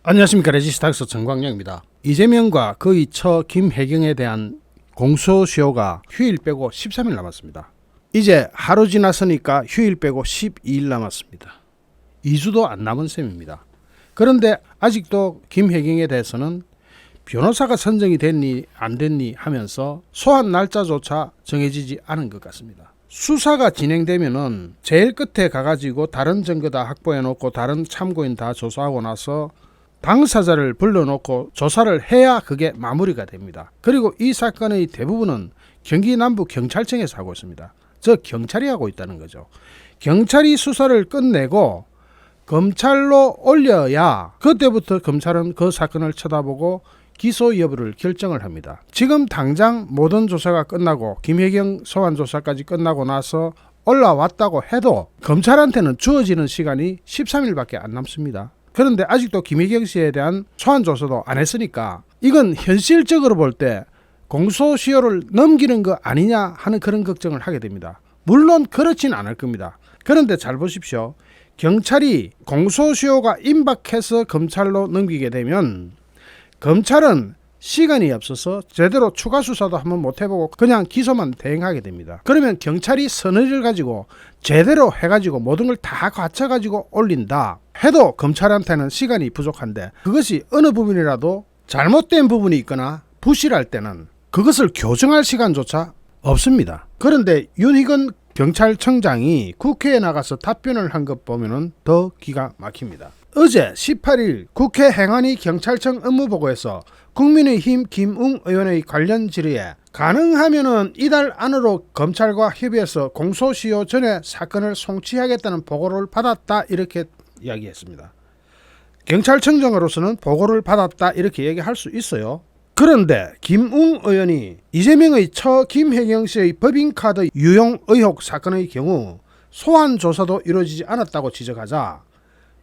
안녕하십니까. 레지스탕스 정광영입니다. 이재명과 그의 처 김혜경에 대한 공소시효가 휴일 빼고 13일 남았습니다. 이제 하루 지났으니까 휴일 빼고 12일 남았습니다. 2주도 안 남은 셈입니다. 그런데 아직도 김혜경에 대해서는 변호사가 선정이 됐니 안 됐니 하면서 소환 날짜조차 정해지지 않은 것 같습니다. 수사가 진행되면은 제일 끝에 가가지고 다른 증거 다 확보해놓고 다른 참고인 다 조사하고 나서 당사자를 불러놓고 조사를 해야 그게 마무리가 됩니다. 그리고 이 사건의 대부분은 경기 남부 경찰청에서 하고 있습니다. 즉 경찰이 하고 있다는 거죠. 경찰이 수사를 끝내고 검찰로 올려야 그때부터 검찰은 그 사건을 쳐다보고 기소 여부를 결정을 합니다. 지금 당장 모든 조사가 끝나고 김혜경 소환 조사까지 끝나고 나서 올라왔다고 해도 검찰한테는 주어지는 시간이 13일밖에 안 남습니다. 그런데 아직도 김혜경 씨에 대한 소환 조사도 안 했으니까 이건 현실적으로 볼 때 공소시효를 넘기는 거 아니냐 하는 그런 걱정을 하게 됩니다. 물론 그렇진 않을 겁니다. 그런데 잘 보십시오. 경찰이 공소시효가 임박해서 검찰로 넘기게 되면 검찰은 시간이 없어서 제대로 추가 수사도 한번 못 해보고 그냥 기소만 대행하게 됩니다. 그러면 경찰이 선의를 가지고 제대로 해가지고 모든 걸 다 갖춰가지고 올린다 해도 검찰한테는 시간이 부족한데 그것이 어느 부분이라도 잘못된 부분이 있거나 부실할 때는 그것을 교정할 시간조차 없습니다. 그런데 윤희근 경찰청장이 국회에 나가서 답변을 한 것 보면은 더 기가 막힙니다. 어제 18일 국회 행안위 경찰청 업무보고에서 국민의힘 김웅 의원의 관련 질의에 가능하면은 이달 안으로 검찰과 협의해서 공소시효 전에 사건을 송치하겠다는 보고를 받았다 이렇게 이야기했습니다. 경찰청장으로서는 보고를 받았다 이렇게 얘기할 수 있어요. 그런데 김웅 의원이 이재명의 처 김혜경 씨의 법인카드 유용 의혹 사건의 경우 소환 조사도 이루어지지 않았다고 지적하자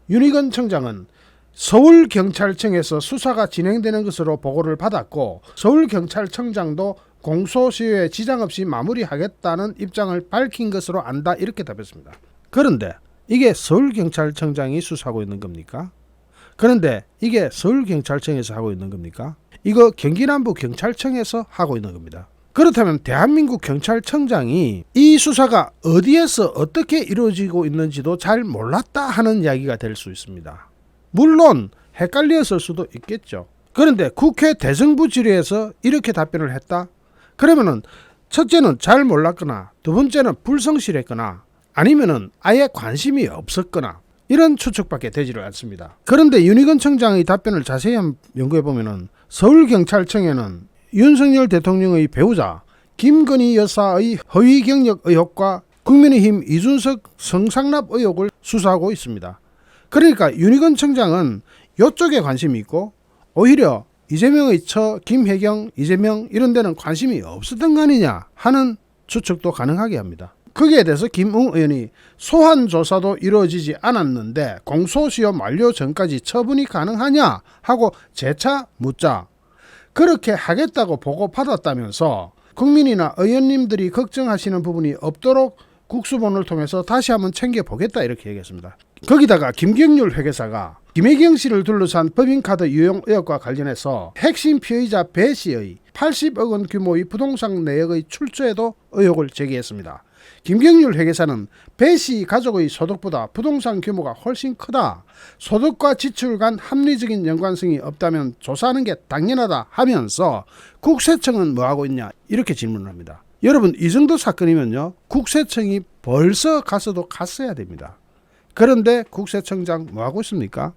윤희근 청장은 서울경찰청에서 수사가 진행되는 것으로 보고를 받았고 서울경찰청장도 공소시효에 지장 없이 마무리하겠다는 입장을 밝힌 것으로 안다 이렇게 답했습니다. 그런데 이게 서울경찰청장이 수사하고 있는 겁니까? 그런데 이게 서울경찰청에서 하고 있는 겁니까? 이거 경기남부 경찰청에서 하고 있는 겁니다. 그렇다면 대한민국 경찰청장이 이 수사가 어디에서 어떻게 이루어지고 있는지도 잘 몰랐다 하는 이야기가 될 수 있습니다. 물론 헷갈렸을 수도 있겠죠. 그런데 국회 대정부 질의에서 이렇게 답변을 했다? 그러면은 첫째는 잘 몰랐거나 두 번째는 불성실했거나 아니면은 아예 관심이 없었거나 이런 추측밖에 되지를 않습니다. 그런데 윤희근 청장의 답변을 자세히 연구해 보면은 서울경찰청에는 윤석열 대통령의 배우자 김건희 여사의 허위 경력 의혹과 국민의힘 이준석 성상납 의혹을 수사하고 있습니다. 그러니까 윤희근 청장은 이쪽에 관심이 있고 오히려 이재명의 처 김혜경, 이재명 이런 데는 관심이 없었던 거 아니냐 하는 추측도 가능하게 합니다. 거기에 대해서 김웅 의원이 소환 조사도 이루어지지 않았는데 공소시효 만료 전까지 처분이 가능하냐 하고 재차 묻자 그렇게 하겠다고 보고받았다면서 국민이나 의원님들이 걱정하시는 부분이 없도록 국수본을 통해서 다시 한번 챙겨보겠다 이렇게 얘기했습니다. 거기다가 김경률 회계사가 김혜경 씨를 둘러싼 법인카드 유용 의혹과 관련해서 핵심 피의자 배 씨의 80억 원 규모의 부동산 내역의 출처에도 의혹을 제기했습니다. 김경률 회계사는 배 씨 가족의 소득보다 부동산 규모가 훨씬 크다. 소득과 지출 간 합리적인 연관성이 없다면 조사하는 게 당연하다 하면서 국세청은 뭐하고 있냐 이렇게 질문을 합니다. 여러분 이 정도 사건이면요 국세청이 벌써 가서도 갔어야 됩니다. 그런데 국세청장 뭐하고 있습니까?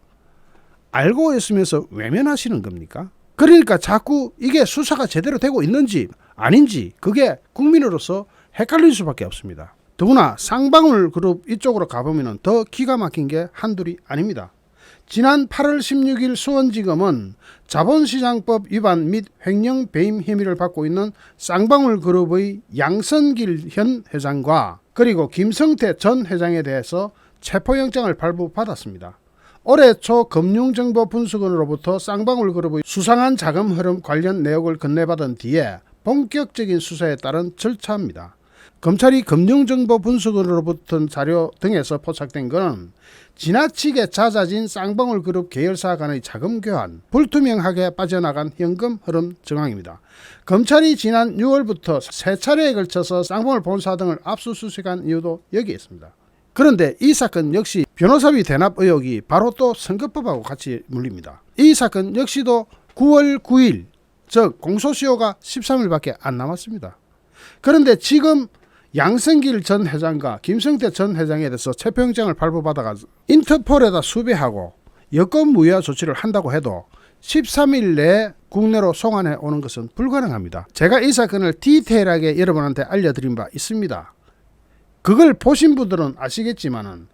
알고 있으면서 외면하시는 겁니까? 그러니까 자꾸 이게 수사가 제대로 되고 있는지 아닌지 그게 국민으로서 헷갈릴 수밖에 없습니다. 더구나 쌍방울 그룹 이쪽으로 가보면 더 기가 막힌 게 한둘이 아닙니다. 지난 8월 16일 수원지검은 자본시장법 위반 및 횡령 배임 혐의를 받고 있는 쌍방울 그룹의 양선길 현 회장과 그리고 김성태 전 회장에 대해서 체포영장을 발부받았습니다. 올해 초 금융정보분석원으로부터 쌍방울 그룹의 수상한 자금 흐름 관련 내역을 건네받은 뒤에 본격적인 수사에 따른 절차입니다. 검찰이 금융정보 분석으로부터 자료 등에서 포착된 것은 지나치게 잦아진 쌍방울 그룹 계열사 간의 자금 교환, 불투명하게 빠져나간 현금 흐름 정황입니다. 검찰이 지난 6월부터 3차례에 걸쳐서 쌍방울 본사 등을 압수수색한 이유도 여기에 있습니다. 그런데 이 사건 역시 변호사비 대납 의혹이 바로 또 선거법하고 같이 물립니다. 이 사건 역시도 9월 9일, 즉 공소시효가 13일밖에 안 남았습니다. 그런데 지금 양승길 전 회장과 김성태 전 회장에 대해서 체포영장을 발부받아가 인터폴에다 수배하고 여권 무효 조치를 한다고 해도 13일 내에 국내로 송환해 오는 것은 불가능합니다. 제가 이 사건을 디테일하게 여러분한테 알려드린 바 있습니다. 그걸 보신 분들은 아시겠지만은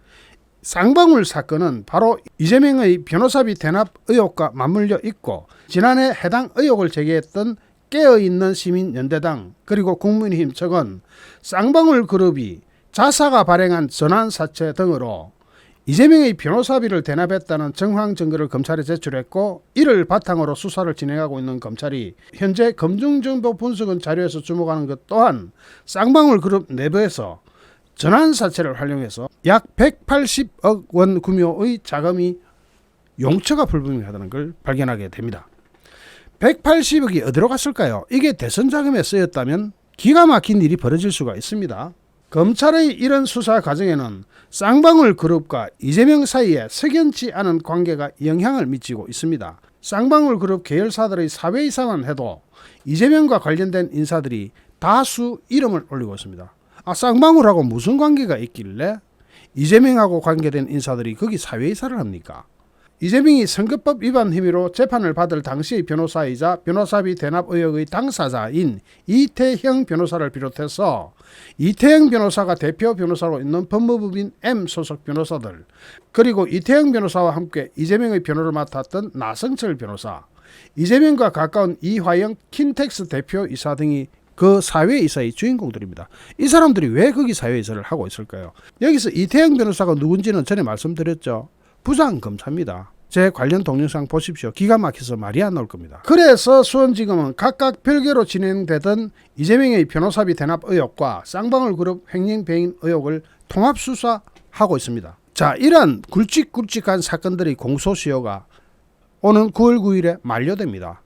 쌍방울 사건은 바로 이재명의 변호사비 대납 의혹과 맞물려 있고, 지난해 해당 의혹을 제기했던 깨어있는 시민연대당 그리고 국민의힘 측은 쌍방울 그룹이 자사가 발행한 전환사채 등으로 이재명의 변호사비를 대납했다는 정황 증거를 검찰에 제출했고, 이를 바탕으로 수사를 진행하고 있는 검찰이 현재 금융정보 분석원 자료에서 주목하는 것 또한 쌍방울 그룹 내부에서 전환사채를 활용해서 약 180억 원 규모의 자금이 용처가 불분명하다는 걸 발견하게 됩니다. 180억이 어디로 갔을까요? 이게 대선 자금에 쓰였다면 기가 막힌 일이 벌어질 수가 있습니다. 검찰의 이런 수사 과정에는 쌍방울 그룹과 이재명 사이에 석연치 않은 관계가 영향을 미치고 있습니다. 쌍방울 그룹 계열사들의 사회이사만 해도 이재명과 관련된 인사들이 다수 이름을 올리고 있습니다. 쌍방울하고 무슨 관계가 있길래 이재명하고 관계된 인사들이 거기 사회이사를 합니까? 이재명이 선거법 위반 혐의로 재판을 받을 당시의 변호사이자 변호사비 대납 의혹의 당사자인 이태형 변호사를 비롯해서 이태형 변호사가 대표 변호사로 있는 법무부인 M 소속 변호사들, 그리고 이태형 변호사와 함께 이재명의 변호를 맡았던 나성철 변호사, 이재명과 가까운 이화영 킨텍스 대표이사 등이 그 사회이사의 주인공들입니다. 이 사람들이 왜 거기 사회이사를 하고 있을까요? 여기서 이태형 변호사가 누군지는 전에 말씀드렸죠. 부장검사입니다. 제 관련 동영상 보십시오. 기가 막혀서 말이 안 나올 겁니다. 그래서 수원지검은 각각 별개로 진행되던 이재명의 변호사비 대납 의혹과 쌍방울 그룹 횡령배임 의혹을 통합수사하고 있습니다. 자, 이러한 굵직굵직한 사건들의 공소시효가 오는 9월 9일에 만료됩니다.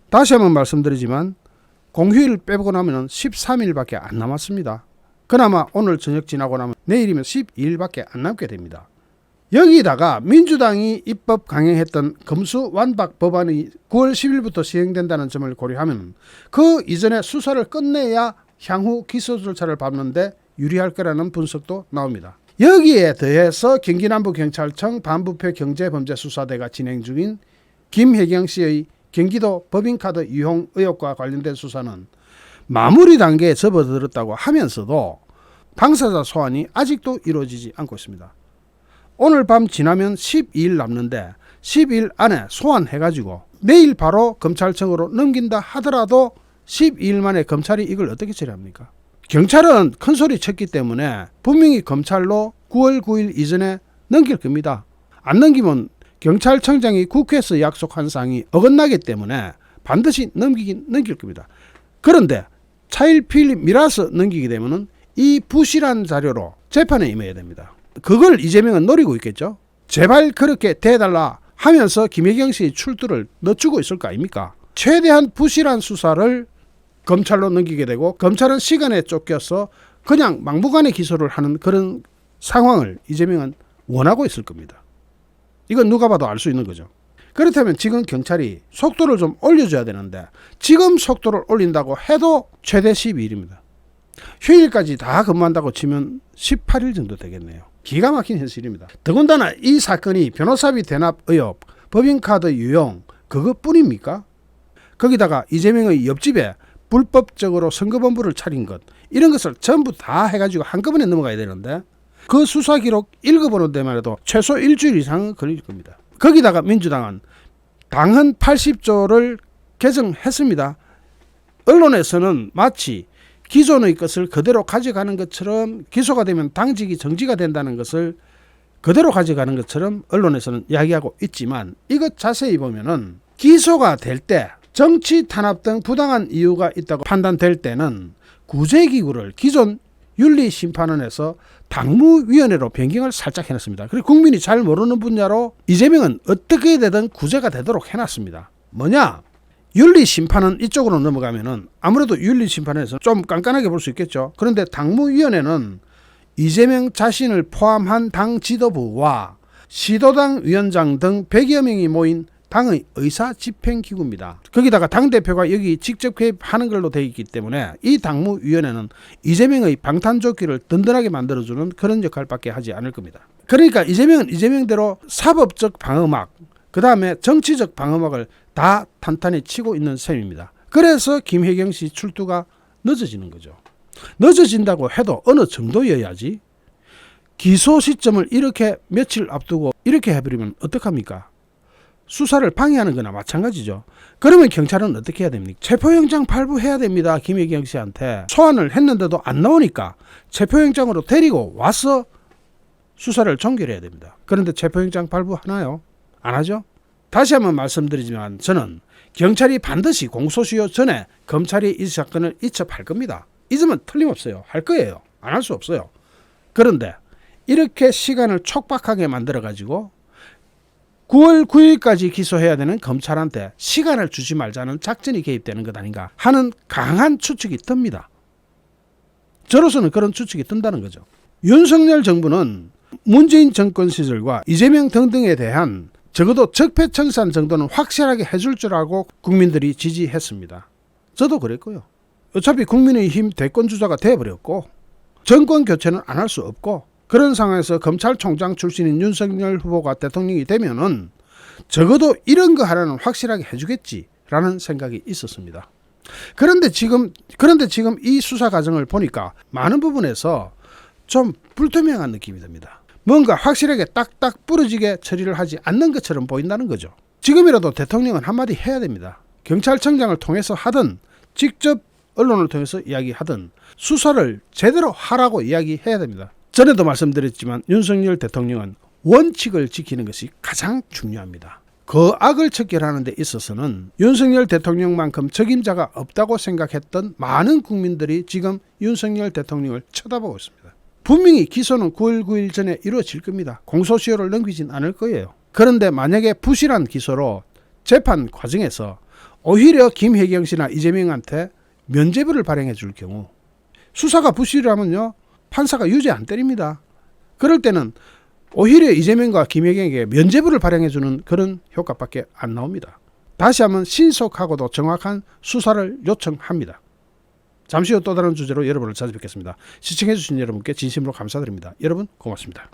다시 한번 말씀드리지만 공휴일 빼고 나면 13일밖에 안 남았습니다. 그나마 오늘 저녁 지나고 나면 내일이면 12일밖에 안 남게 됩니다. 여기다가 민주당이 입법 강행했던 검수완박 법안이 9월 10일부터 시행된다는 점을 고려하면 그 이전에 수사를 끝내야 향후 기소 절차를 밟는데 유리할 거라는 분석도 나옵니다. 여기에 더해서 경기남부경찰청 반부패 경제범죄수사대가 진행 중인 김혜경 씨의 경기도 법인카드 유용 의혹과 관련된 수사는 마무리 단계에 접어들었다고 하면서도 당사자 소환이 아직도 이루어지지 않고 있습니다. 오늘 밤 지나면 12일 남는데 10일 안에 소환해가지고 내일 바로 검찰청으로 넘긴다 하더라도 12일 만에 검찰이 이걸 어떻게 처리합니까? 경찰은 큰소리 쳤기 때문에 분명히 검찰로 9월 9일 이전에 넘길 겁니다. 안 넘기면 경찰청장이 국회에서 약속한 사항이 어긋나기 때문에 반드시 넘길 겁니다. 그런데 차일피일 미라서 넘기게 되면 이 부실한 자료로 재판에 임해야 됩니다. 그걸 이재명은 노리고 있겠죠. 제발 그렇게 돼달라 하면서 김혜경 씨의 출두를 늦추고 있을 거 아닙니까? 최대한 부실한 수사를 검찰로 넘기게 되고 검찰은 시간에 쫓겨서 그냥 막무가내 기소를 하는 그런 상황을 이재명은 원하고 있을 겁니다. 이건 누가 봐도 알 수 있는 거죠. 그렇다면 지금 경찰이 속도를 좀 올려줘야 되는데 지금 속도를 올린다고 해도 최대 12일입니다. 휴일까지 다 근무한다고 치면 18일 정도 되겠네요. 기가 막힌 현실입니다. 더군다나 이 사건이 변호사비 대납 의혹, 법인카드 유용 그것뿐입니까? 거기다가 이재명의 옆집에 불법적으로 선거본부를 차린 것, 이런 것을 전부 다 해가지고 한꺼번에 넘어가야 되는데 그 수사 기록 읽어보는 데만 해도 최소 일주일 이상은 걸릴 겁니다. 거기다가 민주당은 당헌 80조를 개정했습니다. 언론에서는 마치 기존의 것을 그대로 가져가는 것처럼, 기소가 되면 당직이 정지가 된다는 것을 그대로 가져가는 것처럼 언론에서는 이야기하고 있지만, 이것 자세히 보면은 기소가 될 때 정치 탄압 등 부당한 이유가 있다고 판단될 때는 구제기구를 기존 윤리심판원에서 당무위원회로 변경을 살짝 해놨습니다. 그리고 국민이 잘 모르는 분야로 이재명은 어떻게 되든 구제가 되도록 해놨습니다. 뭐냐? 윤리심판은 이쪽으로 넘어가면은 아무래도 윤리심판에서 좀 깐깐하게 볼 수 있겠죠. 그런데 당무위원회는 이재명 자신을 포함한 당 지도부와 시도당 위원장 등 100여 명이 모인 당의 의사집행기구입니다. 거기다가 당대표가 여기 직접 개입하는 걸로 되어 있기 때문에 이 당무위원회는 이재명의 방탄조끼를 든든하게 만들어주는 그런 역할밖에 하지 않을 겁니다. 그러니까 이재명은 이재명대로 사법적 방어막, 그 다음에 정치적 방어막을 다 탄탄히 치고 있는 셈입니다. 그래서 김혜경 씨 출두가 늦어지는 거죠. 늦어진다고 해도 어느 정도여야지. 기소 시점을 이렇게 며칠 앞두고 이렇게 해버리면 어떡합니까? 수사를 방해하는 거나 마찬가지죠. 그러면 경찰은 어떻게 해야 됩니까? 체포영장 발부해야 됩니다. 김혜경 씨한테. 소환을 했는데도 안 나오니까 체포영장으로 데리고 와서 수사를 종결해야 됩니다. 그런데 체포영장 발부하나요? 안 하죠? 다시 한번 말씀드리지만 저는 경찰이 반드시 공소시효 전에 검찰이 이 사건을 이첩할 겁니다. 이 점은 틀림없어요. 할 거예요. 안 할 수 없어요. 그런데 이렇게 시간을 촉박하게 만들어가지고 9월 9일까지 기소해야 되는 검찰한테 시간을 주지 말자는 작전이 개입되는 것 아닌가 하는 강한 추측이 듭니다. 저로서는 그런 추측이 든다는 거죠. 윤석열 정부는 문재인 정권 시절과 이재명 등등에 대한 적어도 적폐청산 정도는 확실하게 해줄 줄 알고 국민들이 지지했습니다. 저도 그랬고요. 어차피 국민의힘 대권주자가 되어버렸고 정권 교체는 안 할 수 없고 그런 상황에서 검찰총장 출신인 윤석열 후보가 대통령이 되면은 적어도 이런 거 하나는 확실하게 해주겠지라는 생각이 있었습니다. 그런데 지금 이 수사 과정을 보니까 많은 부분에서 좀 불투명한 느낌이 듭니다. 뭔가 확실하게 딱딱 부러지게 처리를 하지 않는 것처럼 보인다는 거죠. 지금이라도 대통령은 한마디 해야 됩니다. 경찰청장을 통해서 하든 직접 언론을 통해서 이야기하든 수사를 제대로 하라고 이야기해야 됩니다. 전에도 말씀드렸지만 윤석열 대통령은 원칙을 지키는 것이 가장 중요합니다. 그 악을 척결하는 데 있어서는 윤석열 대통령만큼 적임자가 없다고 생각했던 많은 국민들이 지금 윤석열 대통령을 쳐다보고 있습니다. 분명히 기소는 9월 9일 전에 이루어질 겁니다. 공소시효를 넘기진 않을 거예요. 그런데 만약에 부실한 기소로 재판 과정에서 오히려 김혜경 씨나 이재명한테 면죄부를 발행해 줄 경우 수사가 부실하면요 판사가 유죄 안 때립니다. 그럴 때는 오히려 이재명과 김혜경에게 면죄부를 발행해 주는 그런 효과밖에 안 나옵니다. 다시 한번 신속하고도 정확한 수사를 요청합니다. 잠시 후 또 다른 주제로 여러분을 찾아뵙겠습니다. 시청해 주신 여러분께 진심으로 감사드립니다. 여러분 고맙습니다.